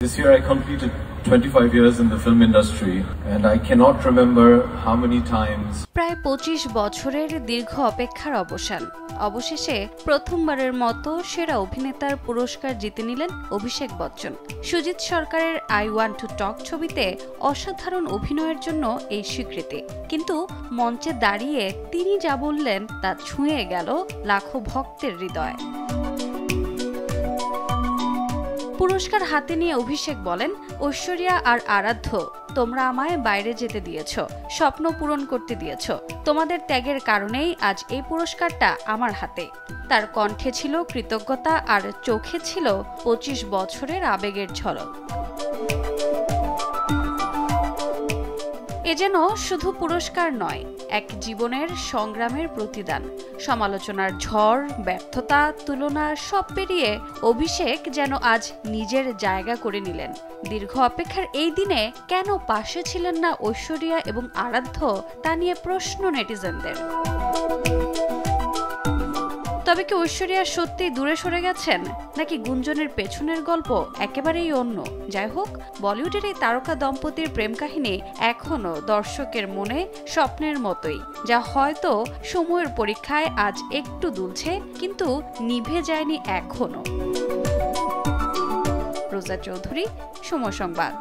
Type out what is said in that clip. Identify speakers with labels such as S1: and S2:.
S1: This year I completed 25 years in the film industry and I cannot remember how many times.
S2: প্রায় 25 বছরের দীর্ঘ অপেক্ষার অবসান। অবশেষে প্রথমবারের মতো সেরা অভিনেতার পুরস্কার জিতে নিলেন অভিষেক বচ্চন। সুজিত সরকারের আই ওয়ান্ট টু টক ছবিতে অসাধারণ অভিনয়ের জন্য এই স্বীকৃতি। কিন্তু মঞ্চে দাঁড়িয়ে তিনি যা বললেন তা ছুঁয়ে গেল লাখো ভক্তের হৃদয়। পুরস্কার হাতে নিয়ে অভিষেক বলেন, ঐশ্বরিয়া আর আরাধ্য, তোমরা আমায় বাইরে যেতে দিয়েছ, স্বপ্ন পূরণ করতে দিয়েছ। তোমাদের ত্যাগের কারণেই আজ এই পুরস্কারটা আমার হাতে। তার কণ্ঠে ছিল কৃতজ্ঞতা আর চোখে ছিল 25 বছরের আবেগের ঝলক। এ যেন শুধু পুরস্কার নয়, এক জীবনের সংগ্রামের প্রতিদান। সমালোচনার ঝড়, ব্যর্থতা, তুলনা সব পেরিয়ে অভিষেক যেন আজ নিজের জায়গা করে নিলেন। দীর্ঘ অপেক্ষার এই দিনে কেন পাশে ছিলেন না ঐশ্বরিয়া এবং আরাধ্য, তা নিয়ে প্রশ্ন নেটিজেনদের। তবে কি ঐশ্বরিয়া সত্যি দূরে সরে গেছেন, নাকি গুঞ্জনের পেছনের গল্প একেবারেই অন্য? যাই হোক, বলিউডের এই তারকা দম্পতির প্রেম কাহিনী এখনো দর্শকের মনে স্বপ্নের মতোই, যা হয়তো সময়ের পরীক্ষায় আজ একটু দুলছে, কিন্তু নিভে যায়নি এখনো। রোজা চৌধুরী, সময় সংবাদ।